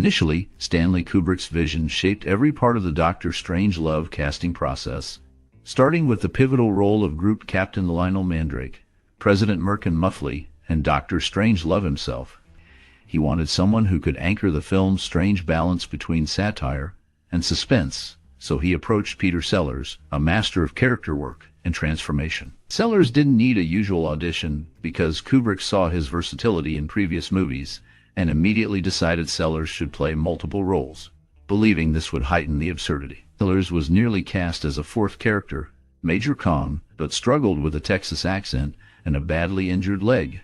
Initially, Stanley Kubrick's vision shaped every part of the Dr. Strangelove casting process, starting with the pivotal role of Group Captain Lionel Mandrake, President Merkin Muffley, and Dr. Strangelove himself. He wanted someone who could anchor the film's strange balance between satire and suspense, so he approached Peter Sellers, a master of character work and transformation. Sellers didn't need a usual audition because Kubrick saw his versatility in previous movies and immediately decided Sellers should play multiple roles, believing this would heighten the absurdity. Sellers was nearly cast as a fourth character, Major Kong, but struggled with a Texas accent and a badly injured leg,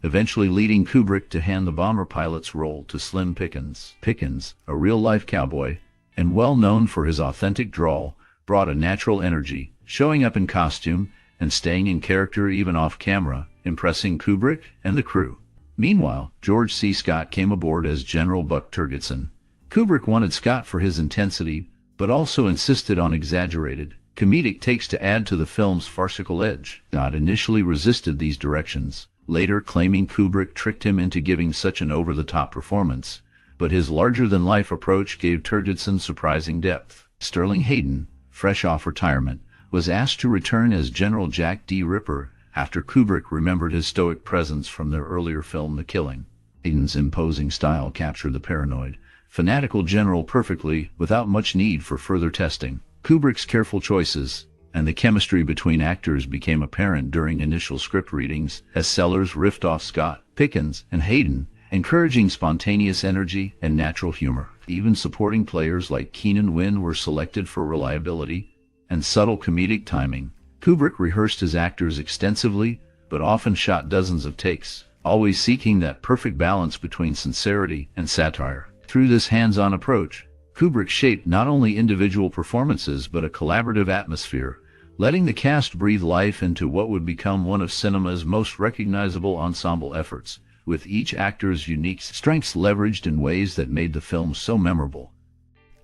eventually leading Kubrick to hand the bomber pilot's role to Slim Pickens. Pickens, a real-life cowboy, and well known for his authentic drawl, brought a natural energy, showing up in costume and staying in character even off-camera, impressing Kubrick and the crew. Meanwhile, George C. Scott came aboard as General Buck Turgidson. Kubrick wanted Scott for his intensity, but also insisted on exaggerated, comedic takes to add to the film's farcical edge. Scott initially resisted these directions, later claiming Kubrick tricked him into giving such an over-the-top performance, but his larger-than-life approach gave Turgidson surprising depth. Sterling Hayden, fresh off retirement, was asked to return as General Jack D. Ripper after Kubrick remembered his stoic presence from their earlier film The Killing. Hayden's imposing style captured the paranoid, fanatical general perfectly without much need for further testing. Kubrick's careful choices and the chemistry between actors became apparent during initial script readings as Sellers riffed off Scott, Pickens, and Hayden, encouraging spontaneous energy and natural humor. Even supporting players like Keenan and Wynn were selected for reliability and subtle comedic timing. Kubrick rehearsed his actors extensively, but often shot dozens of takes, always seeking that perfect balance between sincerity and satire. Through this hands-on approach, Kubrick shaped not only individual performances but a collaborative atmosphere, letting the cast breathe life into what would become one of cinema's most recognizable ensemble efforts, with each actor's unique strengths leveraged in ways that made the film so memorable.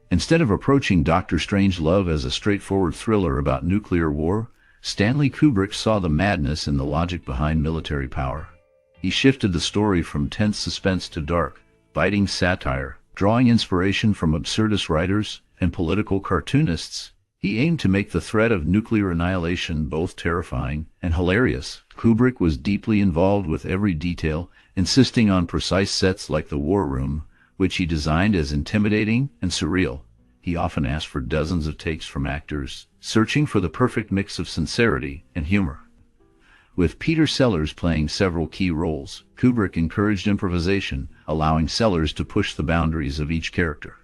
Instead of approaching Dr. Strangelove as a straightforward thriller about nuclear war, Stanley Kubrick saw the madness and the logic behind military power. He shifted the story from tense suspense to dark, biting satire, drawing inspiration from absurdist writers and political cartoonists. He aimed to make the threat of nuclear annihilation both terrifying and hilarious. Kubrick was deeply involved with every detail, insisting on precise sets like the war room, which he designed as intimidating and surreal. He often asked for dozens of takes from actors, searching for the perfect mix of sincerity and humor. With Peter Sellers playing several key roles, Kubrick encouraged improvisation, allowing Sellers to push the boundaries of each character.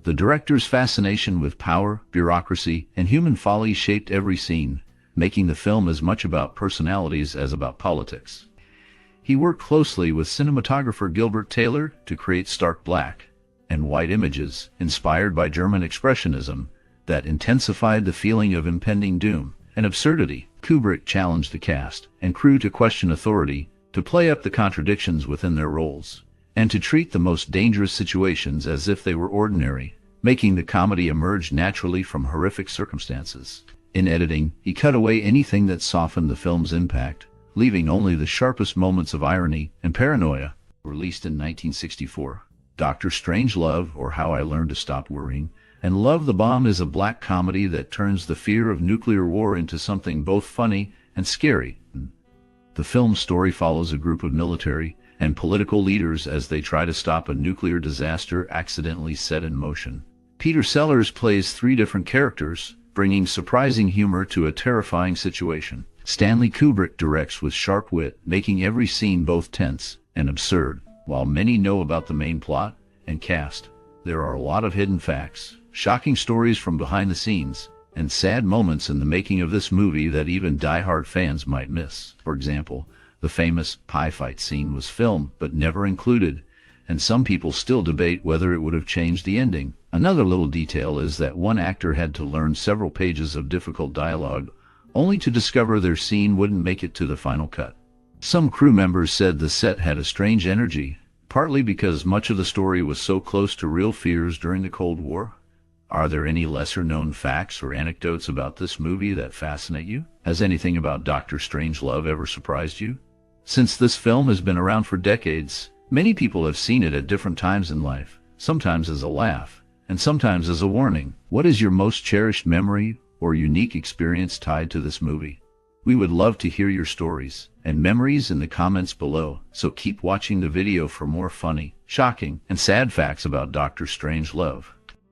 The director's fascination with power, bureaucracy, and human folly shaped every scene, making the film as much about personalities as about politics. He worked closely with cinematographer Gilbert Taylor to create stark black and white images, inspired by German expressionism, that intensified the feeling of impending doom and absurdity. Kubrick challenged the cast and crew to question authority, to play up the contradictions within their roles, and to treat the most dangerous situations as if they were ordinary, making the comedy emerge naturally from horrific circumstances. In editing, he cut away anything that softened the film's impact, leaving only the sharpest moments of irony and paranoia. Released in 1964, Dr. Strangelove, or How I Learned to Stop Worrying, and Love the Bomb is a black comedy that turns the fear of nuclear war into something both funny and scary. The film's story follows a group of military and political leaders as they try to stop a nuclear disaster accidentally set in motion. Peter Sellers plays three different characters, bringing surprising humor to a terrifying situation. Stanley Kubrick directs with sharp wit, making every scene both tense and absurd. While many know about the main plot and cast, there are a lot of hidden facts, shocking stories from behind the scenes, and sad moments in the making of this movie that even die-hard fans might miss. For example, the famous pie fight scene was filmed but never included, and some people still debate whether it would have changed the ending. Another little detail is that one actor had to learn several pages of difficult dialogue, only to discover their scene wouldn't make it to the final cut. Some crew members said the set had a strange energy, partly because much of the story was so close to real fears during the Cold War. Are there any lesser-known facts or anecdotes about this movie that fascinate you? Has anything about Dr. Strangelove ever surprised you? Since this film has been around for decades, Many people have seen it at different times in life, sometimes as a laugh, and sometimes as a warning. What is your most cherished memory or unique experience tied to this movie? We would love to hear your stories and memories in the comments below, so keep watching the video for more funny, shocking, and sad facts about Dr. Strangelove.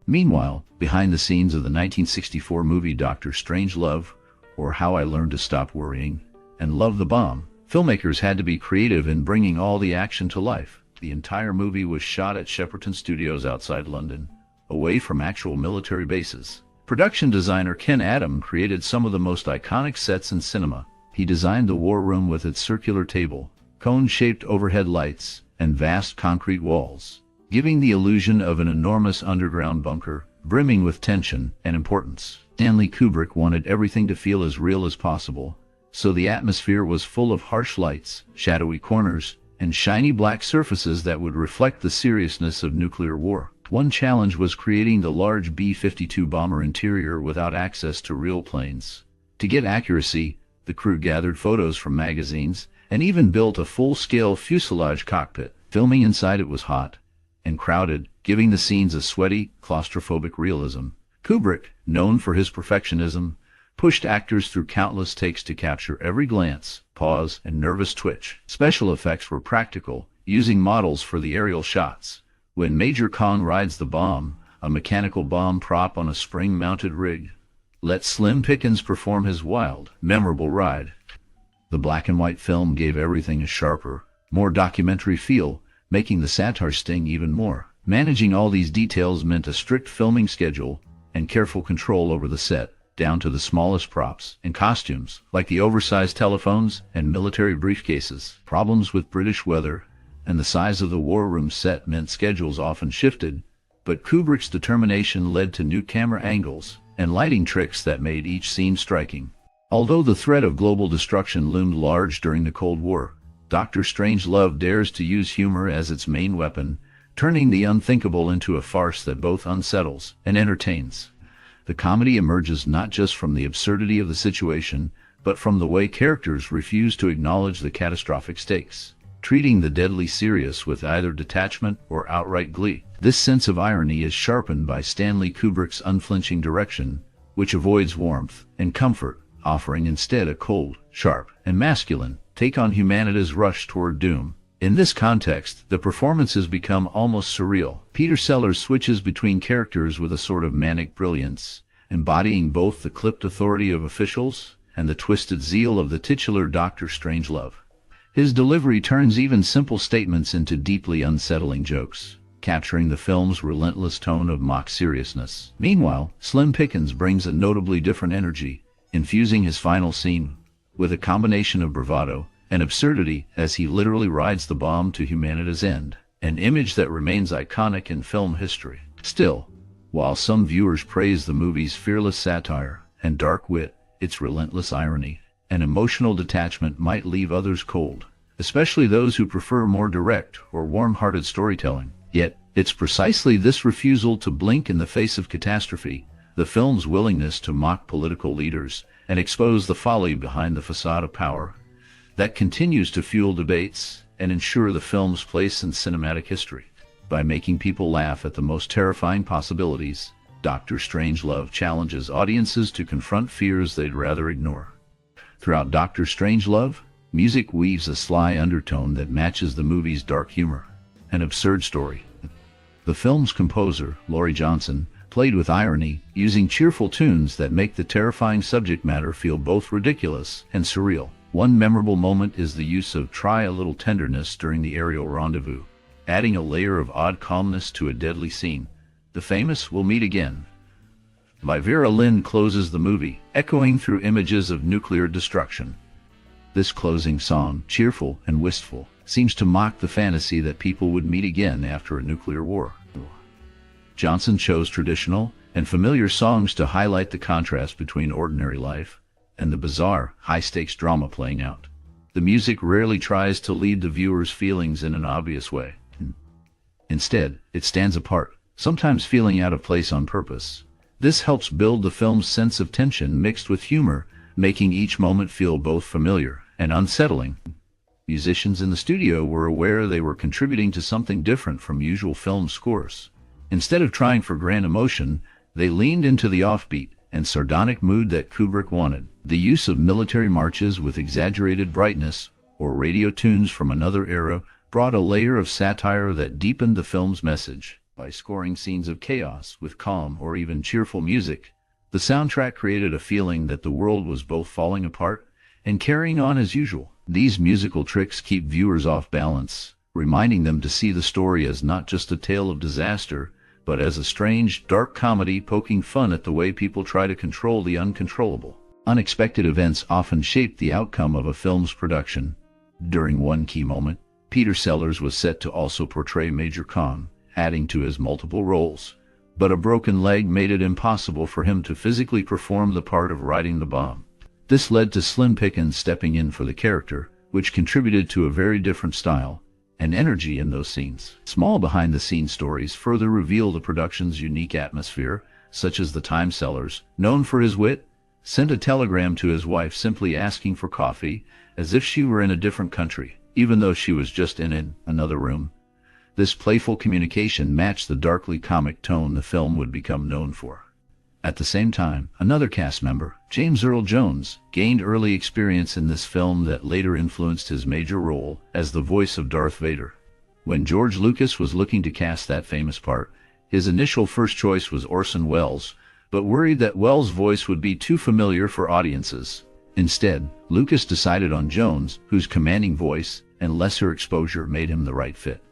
Meanwhile, behind the scenes of the 1964 movie Dr. Strangelove, or How I Learned to Stop Worrying and Love the Bomb, filmmakers had to be creative in bringing all the action to life. The entire movie was shot at Shepperton Studios outside London, away from actual military bases. Production designer Ken Adam created some of the most iconic sets in cinema. He designed the war room with its circular table, cone-shaped overhead lights, and vast concrete walls, giving the illusion of an enormous underground bunker, brimming with tension and importance. Stanley Kubrick wanted everything to feel as real as possible, so the atmosphere was full of harsh lights, shadowy corners, and shiny black surfaces that would reflect the seriousness of nuclear war. One challenge was creating the large B-52 bomber interior without access to real planes. To get accuracy, the crew gathered photos from magazines and even built a full-scale fuselage cockpit. Filming inside it was hot and crowded, giving the scenes a sweaty, claustrophobic realism. Kubrick, known for his perfectionism, pushed actors through countless takes to capture every glance, pause, and nervous twitch. Special effects were practical, using models for the aerial shots. When Major Kong rides the bomb, a mechanical bomb prop on a spring-mounted rig, let Slim Pickens perform his wild, memorable ride. The black-and-white film gave everything a sharper, more documentary feel, making the satire sting even more. Managing all these details meant a strict filming schedule and careful control over the set, down to the smallest props and costumes, like the oversized telephones and military briefcases. Problems with British weather and the size of the war room set meant schedules often shifted, but Kubrick's determination led to new camera angles and lighting tricks that made each scene striking. Although the threat of global destruction loomed large during the Cold War, Dr. Strangelove dares to use humor as its main weapon, turning the unthinkable into a farce that both unsettles and entertains. The comedy emerges not just from the absurdity of the situation, but from the way characters refuse to acknowledge the catastrophic stakes, treating the deadly serious with either detachment or outright glee. This sense of irony is sharpened by Stanley Kubrick's unflinching direction, which avoids warmth and comfort, offering instead a cold, sharp, and masculine take on humanity's rush toward doom. In this context, the performances become almost surreal. Peter Sellers switches between characters with a sort of manic brilliance, embodying both the clipped authority of officials and the twisted zeal of the titular Dr. Strangelove. His delivery turns even simple statements into deeply unsettling jokes, capturing the film's relentless tone of mock seriousness. Meanwhile, Slim Pickens brings a notably different energy, infusing his final scene with a combination of bravado and absurdity as he literally rides the bomb to humanity's end, an image that remains iconic in film history. Still, while some viewers praise the movie's fearless satire and dark wit, its relentless irony and emotional detachment might leave others cold, especially those who prefer more direct or warm-hearted storytelling. Yet, it's precisely this refusal to blink in the face of catastrophe, the film's willingness to mock political leaders and expose the folly behind the facade of power, that continues to fuel debates and ensure the film's place in cinematic history. By making people laugh at the most terrifying possibilities, Dr. Strangelove challenges audiences to confront fears they'd rather ignore. Throughout Dr. Strangelove, music weaves a sly undertone that matches the movie's dark humor, an absurd story. The film's composer, Laurie Johnson, played with irony, using cheerful tunes that make the terrifying subject matter feel both ridiculous and surreal. One memorable moment is the use of "Try a Little Tenderness" during the aerial rendezvous, adding a layer of odd calmness to a deadly scene. The famous "We'll Meet Again" by Vera Lynn closes the movie, echoing through images of nuclear destruction. This closing song, cheerful and wistful, seems to mock the fantasy that people would meet again after a nuclear war. Johnson chose traditional and familiar songs to highlight the contrast between ordinary life and the bizarre, high-stakes drama playing out. The music rarely tries to lead the viewer's feelings in an obvious way. Instead, it stands apart, sometimes feeling out of place on purpose. This helps build the film's sense of tension mixed with humor, making each moment feel both familiar and unsettling. Musicians in the studio were aware they were contributing to something different from usual film scores. Instead of trying for grand emotion, they leaned into the offbeat and sardonic mood that Kubrick wanted. The use of military marches with exaggerated brightness or radio tunes from another era brought a layer of satire that deepened the film's message. By scoring scenes of chaos with calm or even cheerful music, the soundtrack created a feeling that the world was both falling apart and carrying on as usual. These musical tricks keep viewers off balance, reminding them to see the story as not just a tale of disaster, but as a strange, dark comedy poking fun at the way people try to control the uncontrollable. Unexpected events often shape the outcome of a film's production. During one key moment, Peter Sellers was set to also portray Major Khan, adding to his multiple roles, but a broken leg made it impossible for him to physically perform the part of riding the bomb. This led to Slim Pickens stepping in for the character, which contributed to a very different style and energy in those scenes. Small behind-the-scenes stories further reveal the production's unique atmosphere, such as the time Sellers, known for his wit, sent a telegram to his wife simply asking for coffee, as if she were in a different country, even though she was just in another room. This playful communication matched the darkly comic tone the film would become known for. At the same time, another cast member, James Earl Jones, gained early experience in this film that later influenced his major role as the voice of Darth Vader. When George Lucas was looking to cast that famous part, his initial first choice was Orson Welles, but worried that Welles' voice would be too familiar for audiences. Instead, Lucas decided on Jones, whose commanding voice and lesser exposure made him the right fit.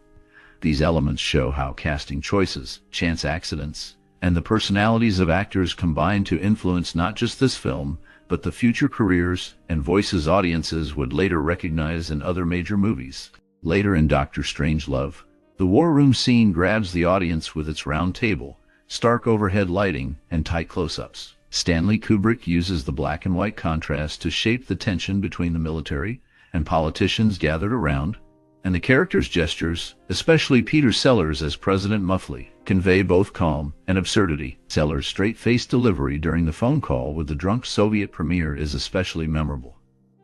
These elements show how casting choices, chance accidents, and the personalities of actors combined to influence not just this film, but the future careers and voices audiences would later recognize in other major movies. Later in Dr. Strangelove, the war room scene grabs the audience with its round table, stark overhead lighting, and tight close-ups. Stanley Kubrick uses the black and white contrast to shape the tension between the military and politicians gathered around, and the characters' gestures, especially Peter Sellers as President Muffley, convey both calm and absurdity. Sellers' straight-faced delivery during the phone call with the drunk Soviet premier is especially memorable.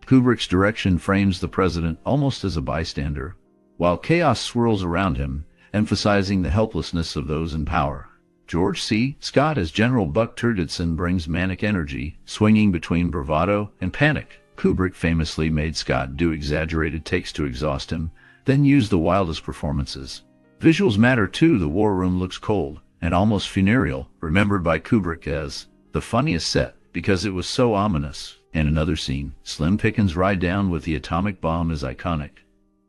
Kubrick's direction frames the president almost as a bystander, while chaos swirls around him, emphasizing the helplessness of those in power. George C. Scott as General Buck Turgidson brings manic energy, swinging between bravado and panic. Kubrick famously made Scott do exaggerated takes to exhaust him, then use the wildest performances. Visuals matter too. The war room looks cold and almost funereal, remembered by Kubrick as the funniest set because it was so ominous. In another scene, Slim Pickens' ride down with the atomic bomb is iconic.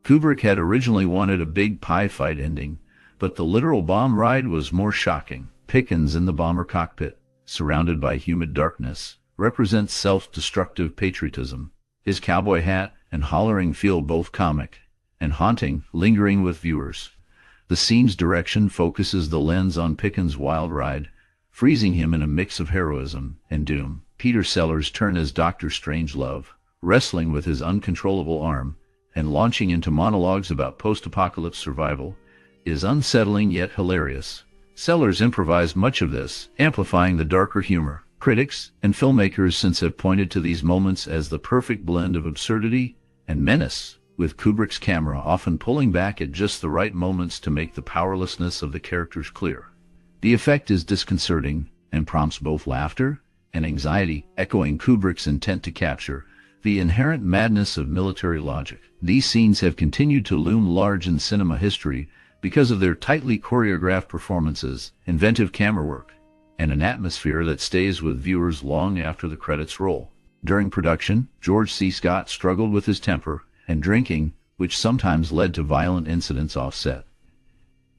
Kubrick had originally wanted a big pie fight ending, but the literal bomb ride was more shocking. Pickens in the bomber cockpit, surrounded by humid darkness, represents self-destructive patriotism. His cowboy hat and hollering feel both comic and haunting, lingering with viewers. The scene's direction focuses the lens on Pickens' wild ride, freezing him in a mix of heroism and doom. Peter Sellers' turn as Dr. Strangelove, wrestling with his uncontrollable arm and launching into monologues about post-apocalypse survival, is unsettling yet hilarious. Sellers improvised much of this, amplifying the darker humor. Critics and filmmakers since have pointed to these moments as the perfect blend of absurdity and menace, with Kubrick's camera often pulling back at just the right moments to make the powerlessness of the characters clear. The effect is disconcerting and prompts both laughter and anxiety, echoing Kubrick's intent to capture the inherent madness of military logic. These scenes have continued to loom large in cinema history because of their tightly choreographed performances, inventive camera work, and an atmosphere that stays with viewers long after the credits roll. During production, George C. Scott struggled with his temper and drinking, which sometimes led to violent incidents off-set.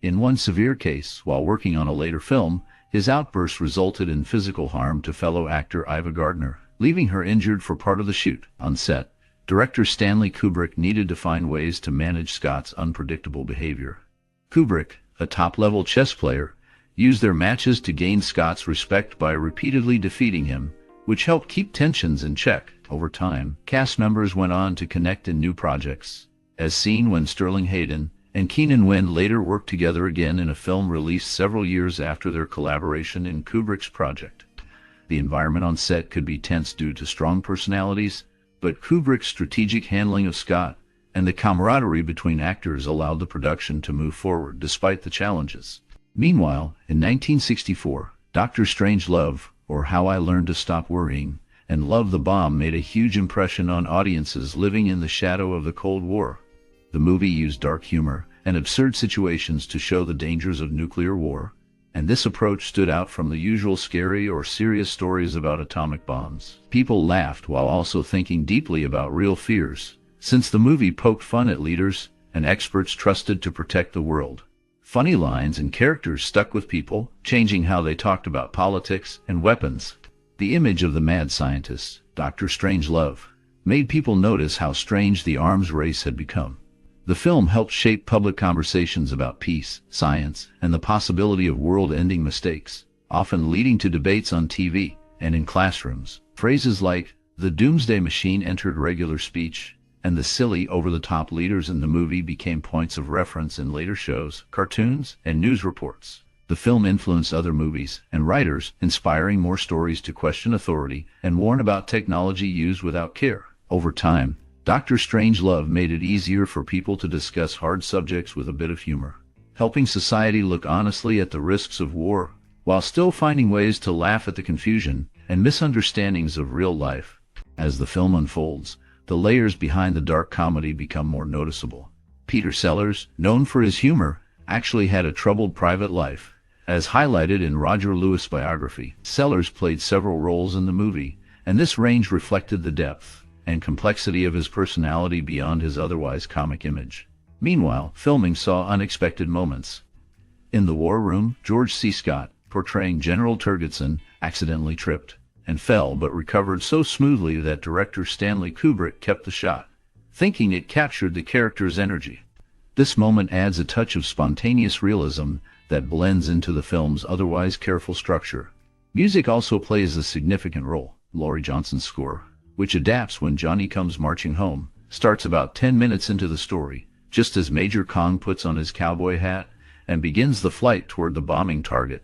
In one severe case, while working on a later film, his outburst resulted in physical harm to fellow actor Ava Gardner, leaving her injured for part of the shoot. On set, director Stanley Kubrick needed to find ways to manage Scott's unpredictable behavior. Kubrick, a top-level chess player, used their matches to gain Scott's respect by repeatedly defeating him, which helped keep tensions in check. Over time, cast members went on to connect in new projects, as seen when Sterling Hayden and Keenan Wynn later worked together again in a film released several years after their collaboration in Kubrick's project. The environment on set could be tense due to strong personalities, but Kubrick's strategic handling of Scott and the camaraderie between actors allowed the production to move forward despite the challenges. Meanwhile, in 1964, Dr. Strangelove, or How I Learned to Stop Worrying, and Love the Bomb made a huge impression on audiences living in the shadow of the Cold War. The movie used dark humor and absurd situations to show the dangers of nuclear war, and this approach stood out from the usual scary or serious stories about atomic bombs. People laughed while also thinking deeply about real fears, since the movie poked fun at leaders and experts trusted to protect the world. Funny lines and characters stuck with people, changing how they talked about politics and weapons. The image of the mad scientist, Dr. Strangelove, made people notice how strange the arms race had become. The film helped shape public conversations about peace, science, and the possibility of world-ending mistakes, often leading to debates on TV and in classrooms. Phrases like, "the doomsday machine" entered regular speech, and the silly, over-the-top leaders in the movie became points of reference in later shows, cartoons, and news reports. The film influenced other movies and writers, inspiring more stories to question authority and warn about technology used without care. Over time, Dr. Strangelove made it easier for people to discuss hard subjects with a bit of humor, helping society look honestly at the risks of war, while still finding ways to laugh at the confusion and misunderstandings of real life. As the film unfolds, the layers behind the dark comedy become more noticeable. Peter Sellers, known for his humor, actually had a troubled private life. As highlighted in Roger Lewis' biography, Sellers played several roles in the movie, and this range reflected the depth and complexity of his personality beyond his otherwise comic image. Meanwhile, filming saw unexpected moments. In the war room, George C. Scott, portraying General Turgidson, accidentally tripped and fell but recovered so smoothly that director Stanley Kubrick kept the shot, thinking it captured the character's energy. This moment adds a touch of spontaneous realism that blends into the film's otherwise careful structure. Music also plays a significant role. Laurie Johnson's score, which adapts When Johnny Comes Marching Home, starts about 10 minutes into the story, just as Major Kong puts on his cowboy hat and begins the flight toward the bombing target.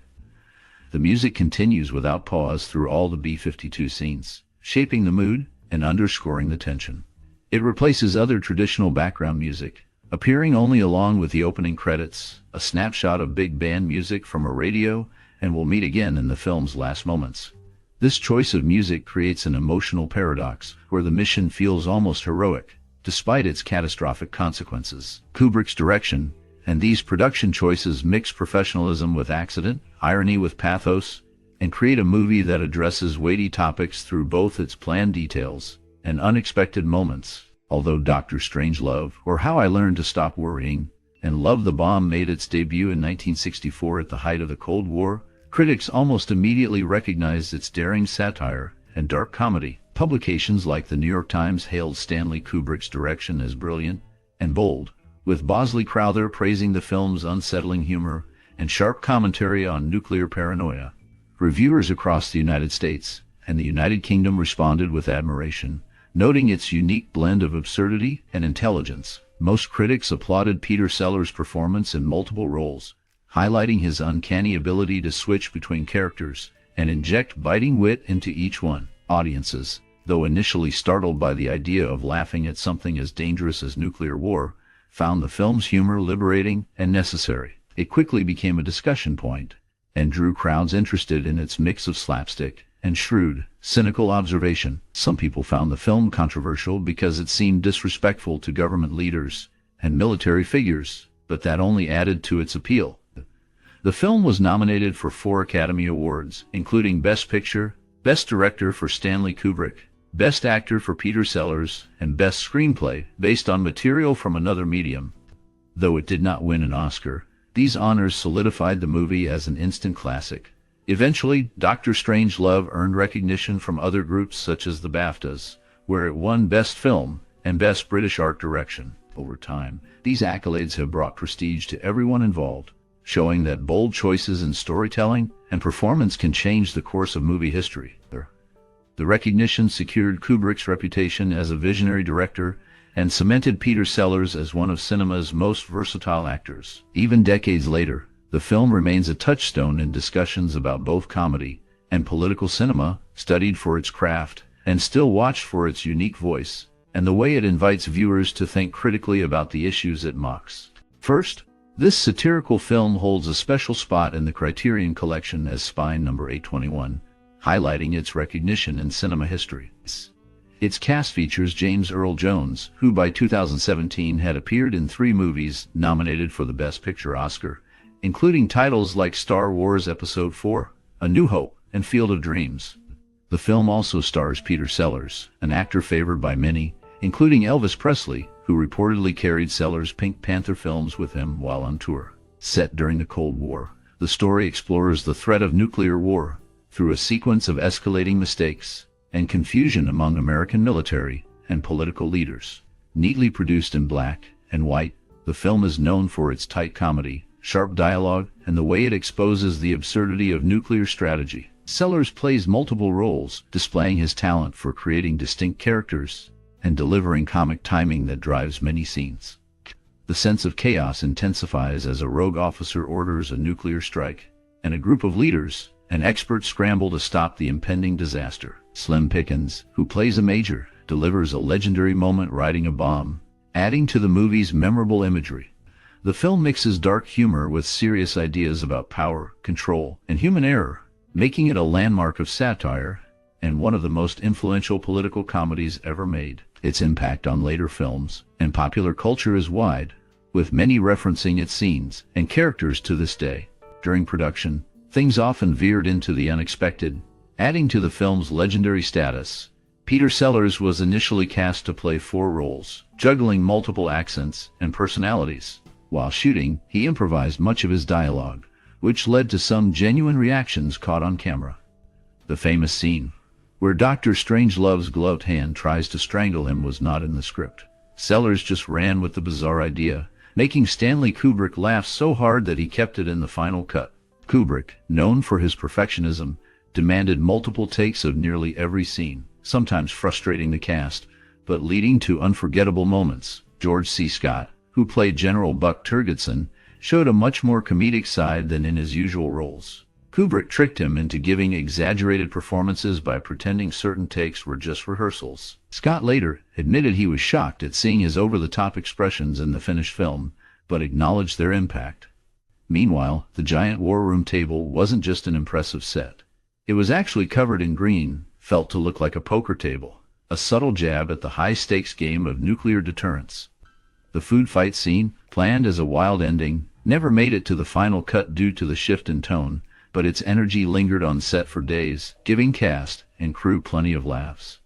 The music continues without pause through all the B-52 scenes, shaping the mood and underscoring the tension. It replaces other traditional background music, appearing only along with the opening credits, a snapshot of big band music from a radio, and will meet again in the film's last moments. This choice of music creates an emotional paradox where the mission feels almost heroic, despite its catastrophic consequences. Kubrick's direction and these production choices mix professionalism with accident, irony with pathos, and create a movie that addresses weighty topics through both its planned details and unexpected moments. Although Dr. Strangelove, or How I Learned to Stop Worrying, and Love the Bomb made its debut in 1964 at the height of the Cold War, critics almost immediately recognized its daring satire and dark comedy. Publications like the New York Times hailed Stanley Kubrick's direction as brilliant and bold, with Bosley Crowther praising the film's unsettling humor and sharp commentary on nuclear paranoia. Reviewers across the United States and the United Kingdom responded with admiration, noting its unique blend of absurdity and intelligence. Most critics applauded Peter Sellers' performance in multiple roles, highlighting his uncanny ability to switch between characters and inject biting wit into each one. Audiences, though initially startled by the idea of laughing at something as dangerous as nuclear war, found the film's humor liberating and necessary. It quickly became a discussion point and drew crowds interested in its mix of slapstick and shrewd, cynical observation. Some people found the film controversial because it seemed disrespectful to government leaders and military figures, but that only added to its appeal. The film was nominated for 4 Academy Awards, including Best Picture, Best Director for Stanley Kubrick, Best Actor for Peter Sellers, and Best Screenplay, based on material from another medium. Though it did not win an Oscar, these honors solidified the movie as an instant classic. Eventually, Dr. Strangelove earned recognition from other groups such as the BAFTAs, where it won Best Film and Best British Art Direction. Over time, these accolades have brought prestige to everyone involved, showing that bold choices in storytelling and performance can change the course of movie history. The recognition secured Kubrick's reputation as a visionary director and cemented Peter Sellers as one of cinema's most versatile actors. Even decades later, the film remains a touchstone in discussions about both comedy and political cinema, studied for its craft and still watched for its unique voice. and the way it invites viewers to think critically about the issues it mocks. First, this satirical film holds a special spot in the Criterion Collection as Spine number 821, highlighting its recognition in cinema history. Its cast features James Earl Jones, who by 2017 had appeared in 3 movies nominated for the Best Picture Oscar, including titles like Star Wars Episode IV, A New Hope, and Field of Dreams. The film also stars Peter Sellers, an actor favored by many, including Elvis Presley, who reportedly carried Sellers' Pink Panther films with him while on tour. Set during the Cold War, the story explores the threat of nuclear war through a sequence of escalating mistakes and confusion among American military and political leaders. Neatly produced in black and white, the film is known for its tight comedy, sharp dialogue, and the way it exposes the absurdity of nuclear strategy. Sellers plays multiple roles, displaying his talent for creating distinct characters and delivering comic timing that drives many scenes. The sense of chaos intensifies as a rogue officer orders a nuclear strike, and a group of leaders and experts scramble to stop the impending disaster. Slim Pickens, who plays a major, delivers a legendary moment riding a bomb, adding to the movie's memorable imagery. The film mixes dark humor with serious ideas about power, control, and human error, making it a landmark of satire and one of the most influential political comedies ever made. Its impact on later films and popular culture is wide, with many referencing its scenes and characters to this day. During production, things often veered into the unexpected, adding to the film's legendary status. Peter Sellers was initially cast to play 4 roles, juggling multiple accents and personalities. While shooting, he improvised much of his dialogue, which led to some genuine reactions caught on camera. The famous scene where Dr. Strangelove's gloved hand tries to strangle him was not in the script. Sellers just ran with the bizarre idea, making Stanley Kubrick laugh so hard that he kept it in the final cut. Kubrick, known for his perfectionism, demanded multiple takes of nearly every scene, sometimes frustrating the cast, but leading to unforgettable moments. George C. Scott, who played General Buck Turgidson, showed a much more comedic side than in his usual roles. Kubrick tricked him into giving exaggerated performances by pretending certain takes were just rehearsals. Scott later admitted he was shocked at seeing his over-the-top expressions in the finished film, but acknowledged their impact. Meanwhile, the giant war room table wasn't just an impressive set. It was actually covered in green, felt to look like a poker table, a subtle jab at the high-stakes game of nuclear deterrence. The food fight scene, planned as a wild ending, never made it to the final cut due to the shift in tone, but its energy lingered on set for days, giving cast and crew plenty of laughs.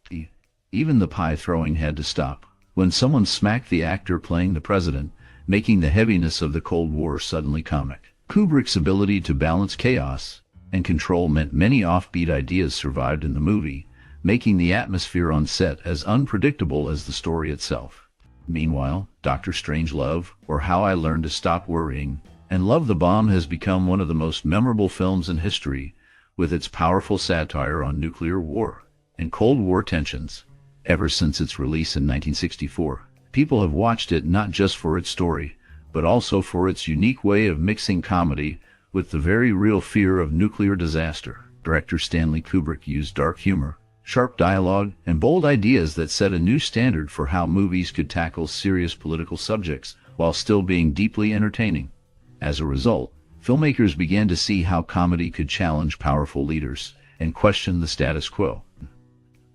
Even the pie throwing had to stop when someone smacked the actor playing the president, making the heaviness of the Cold War suddenly comic. Kubrick's ability to balance chaos and control meant many offbeat ideas survived in the movie, making the atmosphere on set as unpredictable as the story itself. Meanwhile, Dr. Strangelove, or How I Learned to Stop Worrying, and Love the Bomb has become one of the most memorable films in history, with its powerful satire on nuclear war and Cold War tensions. Ever since its release in 1964, people have watched it not just for its story, but also for its unique way of mixing comedy with the very real fear of nuclear disaster. Director Stanley Kubrick used dark humor, sharp dialogue, and bold ideas that set a new standard for how movies could tackle serious political subjects while still being deeply entertaining. As a result, filmmakers began to see how comedy could challenge powerful leaders and question the status quo.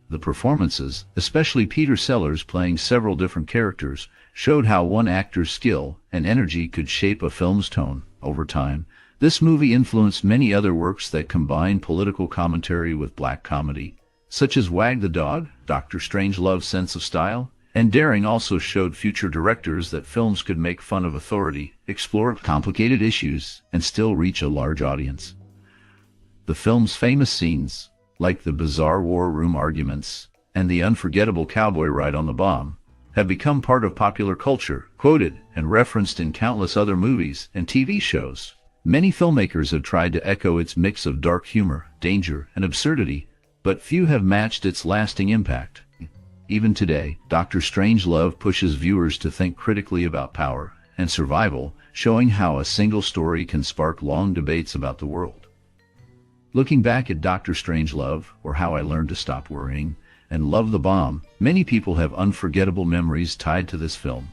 The performances, especially Peter Sellers playing several different characters, showed how one actor's skill and energy could shape a film's tone. Over time, this movie influenced many other works that combine political commentary with black comedy, such as Wag the Dog, Dr. Strangelove's sense of style, and daring also showed future directors that films could make fun of authority, explore complicated issues, and still reach a large audience. The film's famous scenes, like the bizarre war room arguments and the unforgettable cowboy ride on the bomb, have become part of popular culture, quoted and referenced in countless other movies and TV shows. Many filmmakers have tried to echo its mix of dark humor, danger, and absurdity, but few have matched its lasting impact. Even today, Dr. Strangelove pushes viewers to think critically about power and survival, showing how a single story can spark long debates about the world. Looking back at Dr. Strangelove, or How I Learned to Stop Worrying, and love the bomb. Many people have unforgettable memories tied to this film.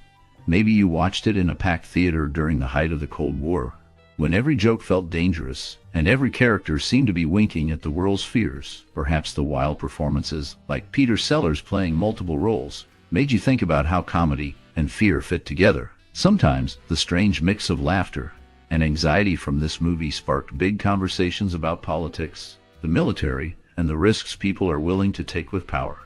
Maybe you watched it in a packed theater during the height of the Cold War, when every joke felt dangerous, and every character seemed to be winking at the world's fears. Perhaps the wild performances, like Peter Sellers playing multiple roles, made you think about how comedy and fear fit together. Sometimes the strange mix of laughter and anxiety from this movie sparked big conversations about politics, the military, and the risks people are willing to take with power.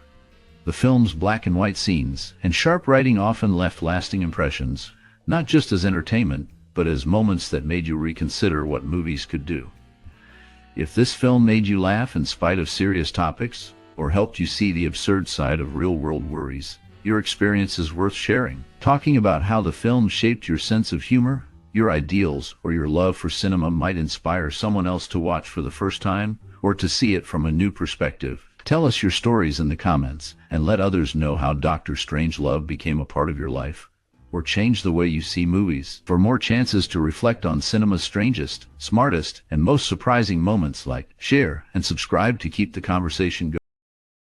The film's black and white scenes and sharp writing often left lasting impressions, not just as entertainment, but as moments that made you reconsider what movies could do. If this film made you laugh in spite of serious topics, or helped you see the absurd side of real-world worries, your experience is worth sharing. Talking about how the film shaped your sense of humor, your ideals, or your love for cinema might inspire someone else to watch for the first time, or to see it from a new perspective. Tell us your stories in the comments, and let others know how Dr. Strangelove became a part of your life, or changed the way you see movies. For more chances to reflect on cinema's strangest, smartest, and most surprising moments, like, share, and subscribe to keep the conversation going.